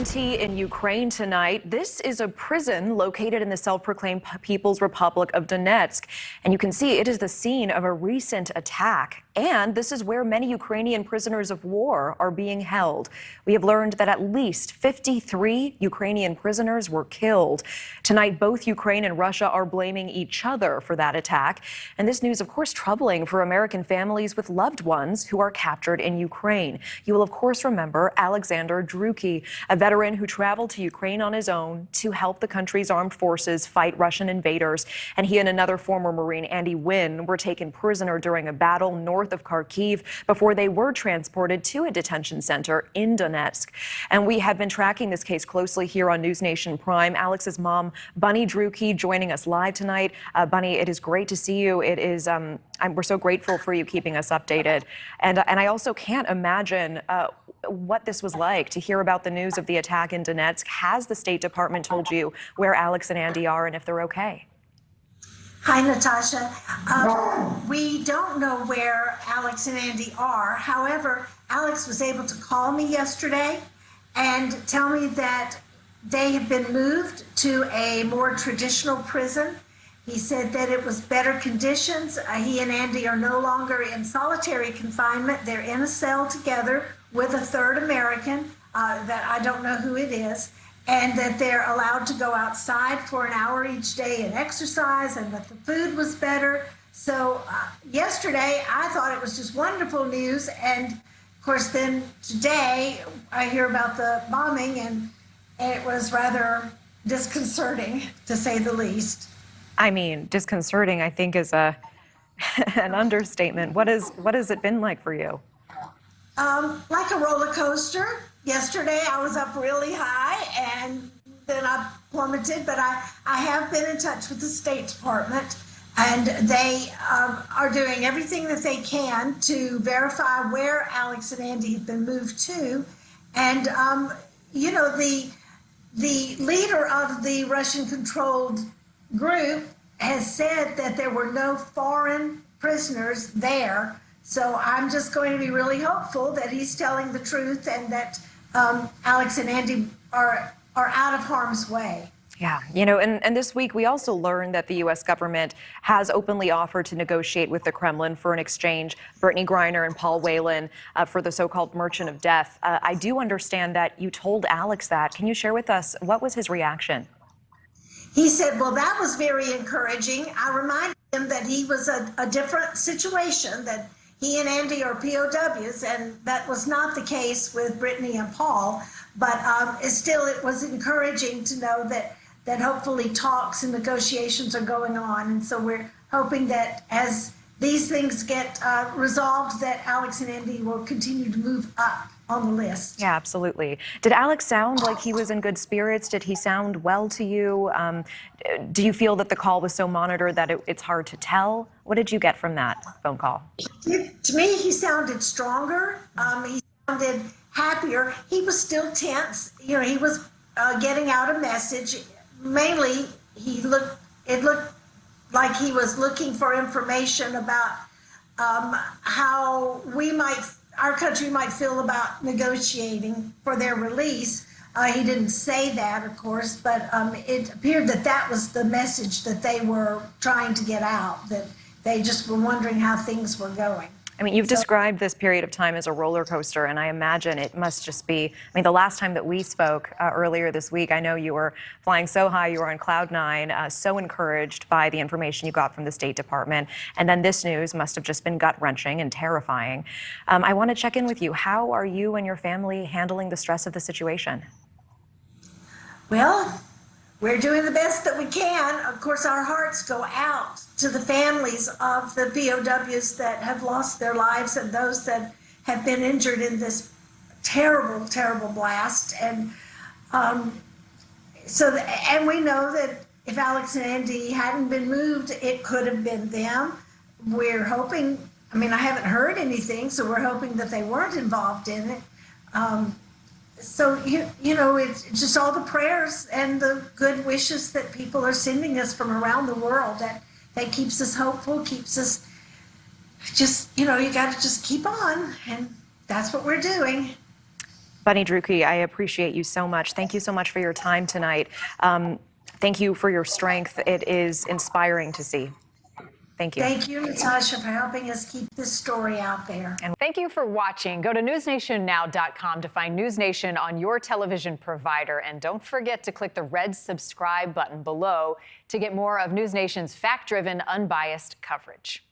uncertainty in Ukraine tonight. This is a prison located in the self-proclaimed People's Republic of Donetsk. And you can see it is the scene of a recent attack. And this is where many Ukrainian prisoners of war are being held. We have learned that at least 53 Ukrainian prisoners were killed. Tonight, both Ukraine and Russia are blaming each other for that attack. And this news, of course, troubling for American families with loved ones who are captured in Ukraine. You will, of course, remember Alexander Drueke, a veteran who traveled to Ukraine on his own to help the country's armed forces fight Russian invaders. And he and another former Marine, Andy Wynn, were taken prisoner during a battle north of Kharkiv before they were transported to a detention center in Donetsk. And we have been tracking this case closely here on NewsNation Prime. Alex's mom, Bunny Drueke, joining us live tonight. Bunny, it is great to see you. It is, we're so grateful for you keeping us updated. And I also can't imagine what this was like to hear about the news of the attack in Donetsk. Has the State Department told you where Alex and Andy are and if they're okay? Hi, Natasha. We don't know where Alex and Andy are. However, Alex was able to call me yesterday and tell me that they have been moved to a more traditional prison. He said that it was better conditions. He and Andy are no longer in solitary confinement. They're in a cell together with a third American that I don't know who it is, and that they're allowed to go outside for an hour each day and exercise, and that the food was better. So yesterday, I thought it was just wonderful news. And of course, then today, I hear about the bombing, and it was rather disconcerting, to say the least. I mean, disconcerting, I think, is an understatement. What has it been like for you? Like a roller coaster. Yesterday, I was up really high, and then I plummeted, but I have been in touch with the State Department, and they are doing everything that they can to verify where Alex and Andy have been moved to. And, you know, the leader of the Russian-controlled group has said that there were no foreign prisoners there. So I'm just going to be really hopeful that he's telling the truth and that Alex and Andy are out of harm's way. Yeah, you know, and this week we also learned that the U.S. government has openly offered to negotiate with the Kremlin for an exchange, Brittany Griner and Paul Whelan, for the so-called Merchant of Death. I do understand that you told Alex that. Can you share with us, what was his reaction? He said, well, that was very encouraging. I reminded him that he was a different situation, that he and Andy are POWs, and that was not the case with Brittany and Paul. But still, it was encouraging to know that hopefully talks and negotiations are going on. And so we're hoping that as these things get resolved, that Alex and Andy will continue to move up on the list. Yeah, absolutely. Did Alex sound like he was in good spirits? Did he sound well to you? Do you feel that the call was so monitored that it's hard to tell? What did you get from that phone call? To me, he sounded stronger. He sounded happier. He was still tense. You know, he was getting out a message. Mainly, it looked like he was looking for information about how our country might feel about negotiating for their release. He didn't say that, of course, but it appeared that that was the message that they were trying to get out, that they just were wondering how things were going. I mean, you've described this period of time as a roller coaster, and I imagine it must just be, I mean, the last time that we spoke earlier this week, I know you were flying so high, you were on cloud nine, so encouraged by the information you got from the State Department. And then this news must have just been gut-wrenching and terrifying. I want to check in with you. How are you and your family handling the stress of the situation? Well, we're doing the best that we can. Of course, our hearts go out to the families of the POWs that have lost their lives and those that have been injured in this terrible, terrible blast. And and we know that if Alex and Andy hadn't been moved, it could have been them. We're hoping, I mean, I haven't heard anything, so we're hoping that they weren't involved in it. So, you know, it's just all the prayers and the good wishes that people are sending us from around the world that keeps us hopeful, keeps us just, you know, you got to just keep on. And that's what we're doing. Bunny Drueke, I appreciate you so much. Thank you so much for your time tonight. Thank you for your strength. It is inspiring to see. Thank you. Thank you, Natasha, for helping us keep this story out there. And thank you for watching. Go to newsnationnow.com to find News Nation on your television provider. And don't forget to click the red subscribe button below to get more of News Nation's fact-driven, unbiased coverage.